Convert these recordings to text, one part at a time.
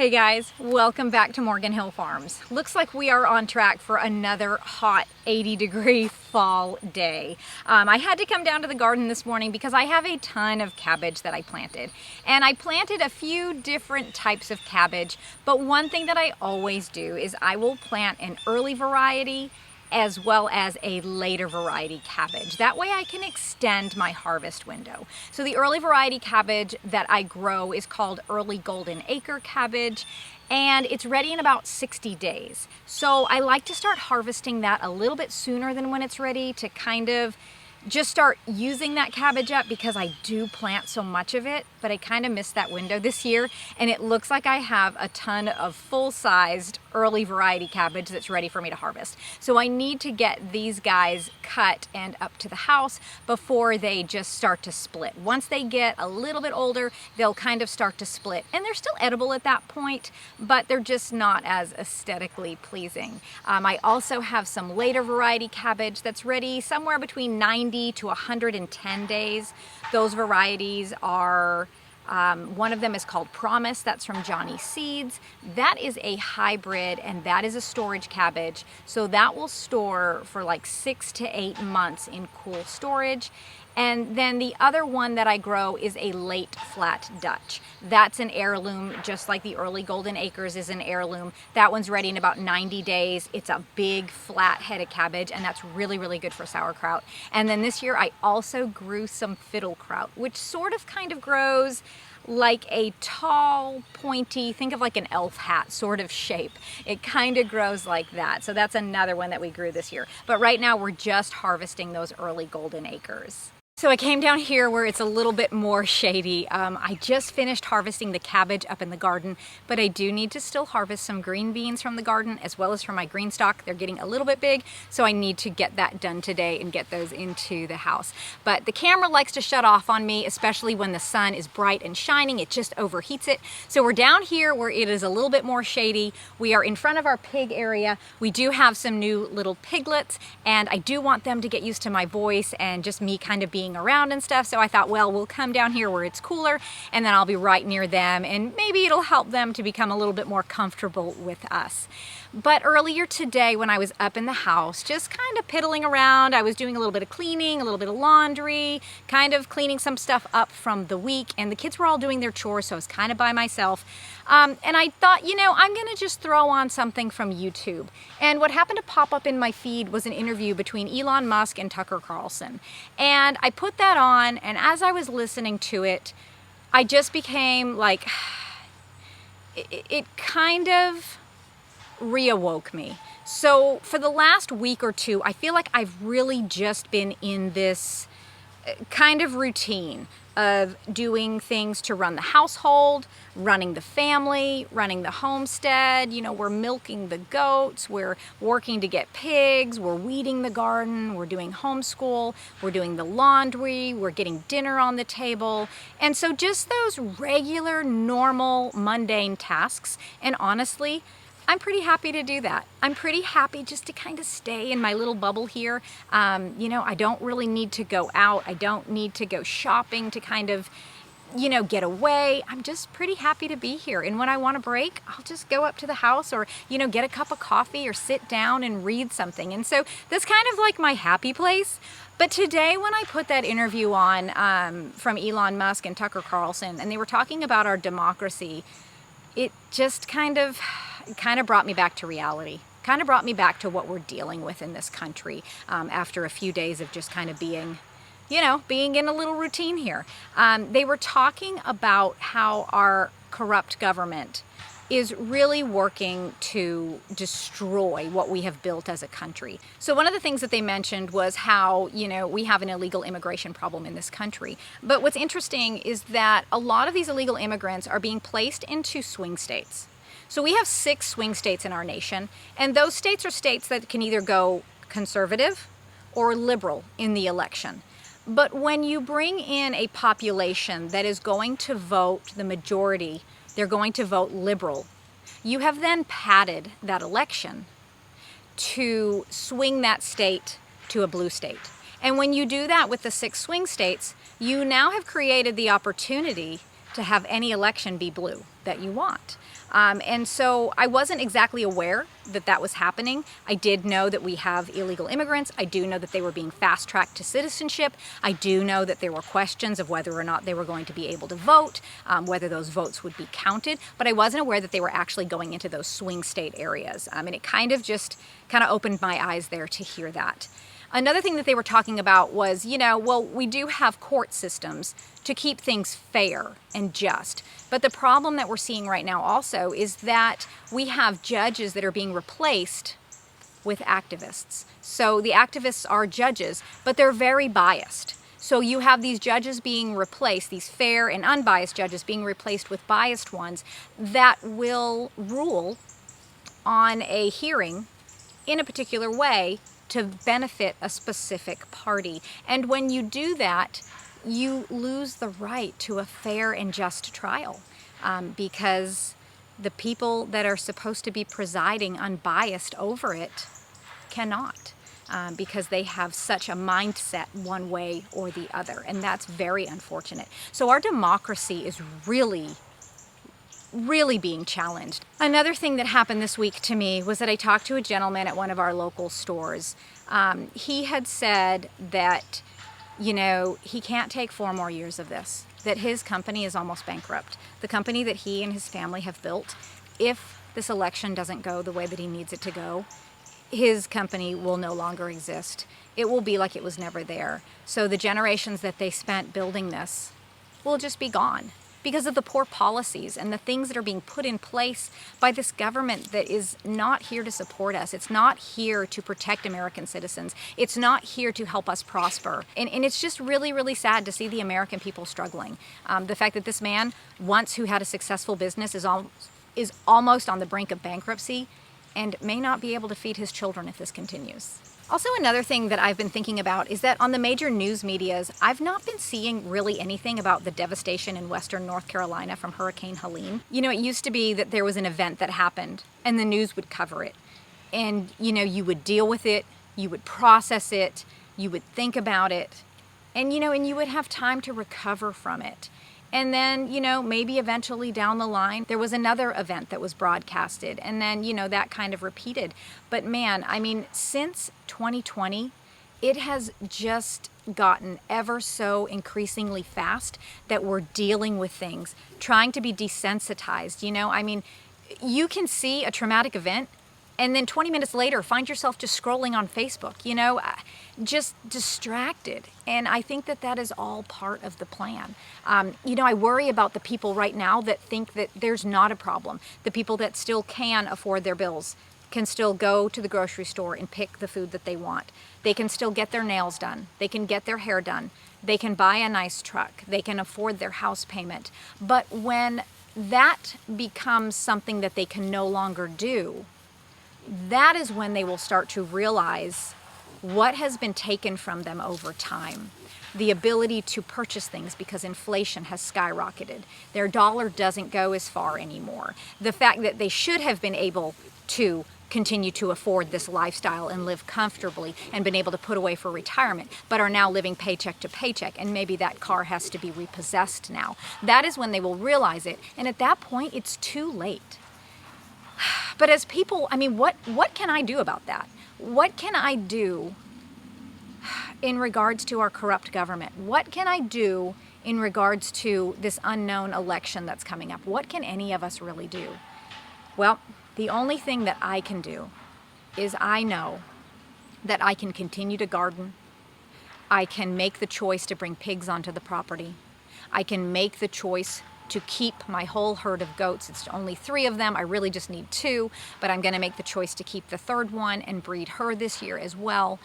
Hey guys, welcome back to Morgan Hill Farms. Looks like we are on track for another hot 80-degree fall day. I had to come down to the garden this morning because I have a ton of cabbage that I planted. And I planted a few different types of cabbage, but one thing that I always do is I will plant an early variety as well as a later variety cabbage. That way I can extend my harvest window. So the early variety cabbage that I grow is called early golden acre cabbage, and it's ready in about 60 days. So I like to start harvesting that a little bit sooner than when it's ready to kind of just start using that cabbage up, because I do plant so much of it, but I kind of missed that window this year, and it looks like I have a ton of full-sized early variety cabbage that's ready for me to harvest. So I need to get these guys cut and up to the house before they just start to split. Once they get a little bit older, they'll kind of start to split, and they're still edible at that point, but they're just not as aesthetically pleasing. I also have some later variety cabbage that's ready somewhere between 90 to 110 days. Those varieties are, one of them is called Promise, that's from Johnny Seeds. That is a hybrid, and that is a storage cabbage. So that will store for like 6 to 8 months in cool storage. And then the other one that I grow is a late flat Dutch. That's an heirloom, just like the early golden acres is an heirloom. That one's ready in about 90 days. It's a big flat headed cabbage, and that's really, really good for sauerkraut. And then this year I also grew some fiddlekraut, which sort of kind of grows like a tall, pointy, think of like an elf hat sort of shape. It kind of grows like that. So that's another one that we grew this year. But right now we're just harvesting those early golden acres. So I came down here where it's a little bit more shady. I just finished harvesting the cabbage up in the garden, but I do need to still harvest some green beans from the garden as well as from my green stock. They're getting a little bit big, so I need to get that done today and get those into the house. But the camera likes to shut off on me, especially when the sun is bright and shining. It just overheats it. So we're down here where it is a little bit more shady. We are in front of our pig area. We do have some new little piglets, and I do want them to get used to my voice and just me kind of being around and stuff. So I thought, well, we'll come down here where it's cooler, and then I'll be right near them, and maybe it'll help them to become a little bit more comfortable with us. But earlier today, when I was up in the house, just kind of piddling around, I was doing a little bit of cleaning, a little bit of laundry, kind of cleaning some stuff up from the week, and the kids were all doing their chores, so I was kind of by myself. And I thought, you know, I'm gonna just throw on something from YouTube. And what happened to pop up in my feed was an interview between Elon Musk and Tucker Carlson. And I put that on, and as I was listening to it, I just became like, it kind of reawoke me. So for the last week or two, I feel like I've really just been in this kind of routine of doing things to run the household, running the family, running the homestead. You know, we're milking the goats, we're working to get pigs, we're weeding the garden, we're doing homeschool, we're doing the laundry, we're getting dinner on the table. And so just those regular, normal, mundane tasks. And honestly, I'm pretty happy to do that. I'm pretty happy just to kind of stay in my little bubble here. You know, I don't really need to go out. I don't need to go shopping to kind of, you know, get away. I'm just pretty happy to be here. And when I want a break, I'll just go up to the house or, you know, get a cup of coffee or sit down and read something. And so that's kind of like my happy place. But today when I put that interview on from Elon Musk and Tucker Carlson, and they were talking about our democracy, it just kind of brought me back to reality. Kind of brought me back to what we're dealing with in this country after a few days of just kind of being, you know, being in a little routine here. They were talking about how our corrupt government is really working to destroy what we have built as a country. So one of the things that they mentioned was how, you know, we have an illegal immigration problem in this country. But what's interesting is that a lot of these illegal immigrants are being placed into swing states. So we have 6 swing states in our nation, and those states are states that can either go conservative or liberal in the election. But when you bring in a population that is going to vote the majority, they're going to vote liberal, you have then padded that election to swing that state to a blue state. And when you do that with the 6 swing states, you now have created the opportunity to have any election be blue that you want. And so I wasn't exactly aware that that was happening. I did know that we have illegal immigrants. I do know that they were being fast-tracked to citizenship. I do know that there were questions of whether or not they were going to be able to vote, whether those votes would be counted, but I wasn't aware that they were actually going into those swing state areas. And it kind of opened my eyes there to hear that. Another thing that they were talking about was, well, we do have court systems to keep things fair and just. But the problem that we're seeing right now also is that we have judges that are being replaced with activists. So the activists are judges, but they're very biased. So you have these judges being replaced, these fair and unbiased judges being replaced with biased ones that will rule on a hearing in a particular way to benefit a specific party. And when you do that, you lose the right to a fair and just trial, because the people that are supposed to be presiding unbiased over it cannot, because they have such a mindset one way or the other, and that's very unfortunate. So our democracy is really being challenged. Another thing that happened this week to me was that I talked to a gentleman at one of our local stores. He had said that, he can't take 4 more years of this, that his company is almost bankrupt. The company that he and his family have built, if this election doesn't go the way that he needs it to go, his company will no longer exist. It will be like it was never there. So the generations that they spent building this will just be gone, because of the poor policies and the things that are being put in place by this government that is not here to support us. It's not here to protect American citizens. It's not here to help us prosper. And it's just really sad to see the American people struggling. The fact that this man, once who had a successful business, is almost on the brink of bankruptcy and may not be able to feed his children if this continues. Also, another thing that I've been thinking about is that on the major news medias, I've not been seeing really anything about the devastation in western North Carolina from Hurricane Helene. It used to be that there was an event that happened and the news would cover it. And, you would deal with it, you would process it, you would think about it, and you would have time to recover from it. And then, maybe eventually down the line, there was another event that was broadcasted. And then, that kind of repeated. But man, since 2020, it has just gotten ever so increasingly fast that we're dealing with things, trying to be desensitized. You can see a traumatic event and then 20 minutes later find yourself just scrolling on Facebook, just distracted. And I think that is all part of the plan. I worry about the people right now that think that there's not a problem. The people that still can afford their bills can still go to the grocery store and pick the food that they want. They can still get their nails done. They can get their hair done. They can buy a nice truck. They can afford their house payment. But when that becomes something that they can no longer do, that is when they will start to realize what has been taken from them over time. The ability to purchase things because inflation has skyrocketed. Their dollar doesn't go as far anymore. The fact that they should have been able to continue to afford this lifestyle and live comfortably and been able to put away for retirement, but are now living paycheck to paycheck, and maybe that car has to be repossessed now. That is when they will realize it, and at that point, it's too late. But as people, what can I do about that? What can I do in regards to our corrupt government? What can I do in regards to this unknown election that's coming up? What can any of us really do? Well, the only thing that I can do is I know that I can continue to garden. I can make the choice to bring pigs onto the property. I can make the choice to keep my whole herd of goats. It's only 3 of them. I really just need 2, but I'm going to make the choice to keep the 3rd one and breed her this year as well.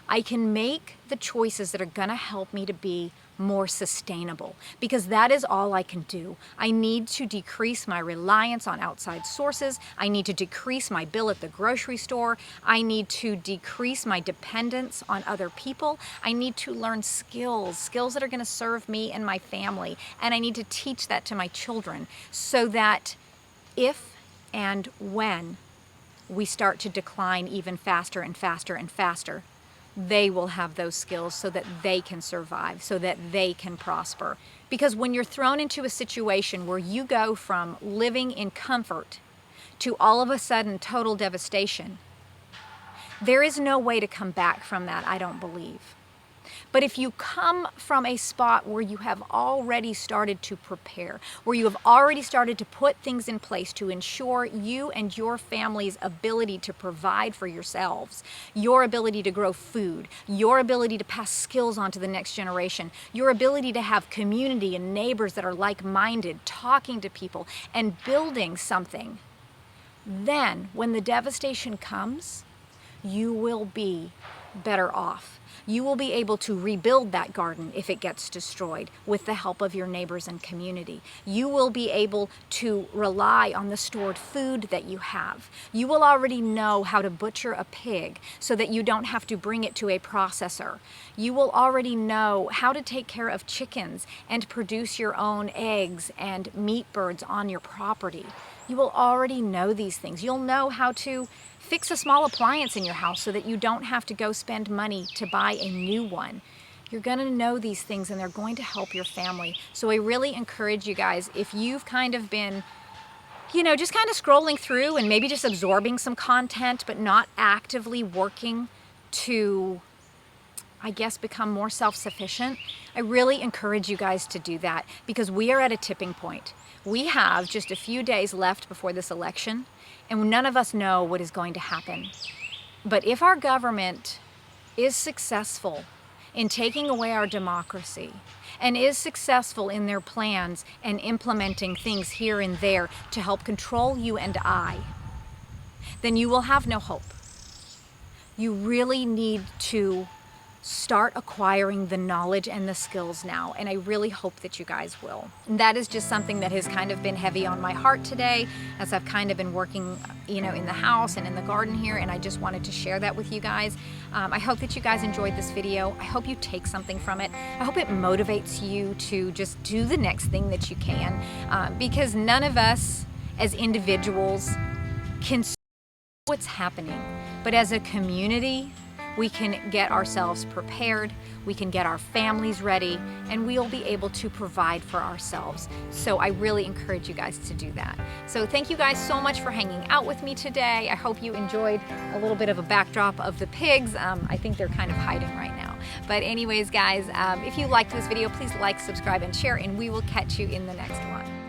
I can make the choices that are going to help me to be more sustainable, because that is all I can do. I need to decrease my reliance on outside sources. I need to decrease my bill at the grocery store. I need to decrease my dependence on other people. I need to learn skills that are going to serve me and my family. And I need to teach that to my children so that if and when we start to decline even faster and faster and faster, they will have those skills so that they can survive, so that they can prosper. Because when you're thrown into a situation where you go from living in comfort to all of a sudden total devastation, there is no way to come back from that, I don't believe. But if you come from a spot where you have already started to prepare, where you have already started to put things in place to ensure you and your family's ability to provide for yourselves, your ability to grow food, your ability to pass skills on to the next generation, your ability to have community and neighbors that are like-minded, talking to people and building something, then when the devastation comes, you will be better off. You will be able to rebuild that garden if it gets destroyed with the help of your neighbors and community. You will be able to rely on the stored food that you have. You will already know how to butcher a pig so that you don't have to bring it to a processor. You will already know how to take care of chickens and produce your own eggs and meat birds on your property. You will already know these things. You'll know how to fix a small appliance in your house so that you don't have to go spend money to buy a new one. You're going to know these things and they're going to help your family. So I really encourage you guys, if you've kind of been, just kind of scrolling through and maybe just absorbing some content, but not actively working to, I guess, become more self-sufficient, I really encourage you guys to do that because we are at a tipping point. We have just a few days left before this election, and none of us know what is going to happen. But if our government is successful in taking away our democracy and is successful in their plans and implementing things here and there to help control you and I, then you will have no hope. You really need to start acquiring the knowledge and the skills now, and I really hope that you guys will. And that is just something that has kind of been heavy on my heart today as I've kind of been working, in the house and in the garden here, and I just wanted to share that with you guys. I hope that you guys enjoyed this video. I hope you take something from it. I hope it motivates you to just do the next thing that you can, because none of us as individuals can see what's happening, but as a community, we can get ourselves prepared, we can get our families ready, and we'll be able to provide for ourselves. So I really encourage you guys to do that. So thank you guys so much for hanging out with me today. I hope you enjoyed a little bit of a backdrop of the pigs. I think they're kind of hiding right now. But anyways, guys, if you liked this video, please like, subscribe, and share, and we will catch you in the next one.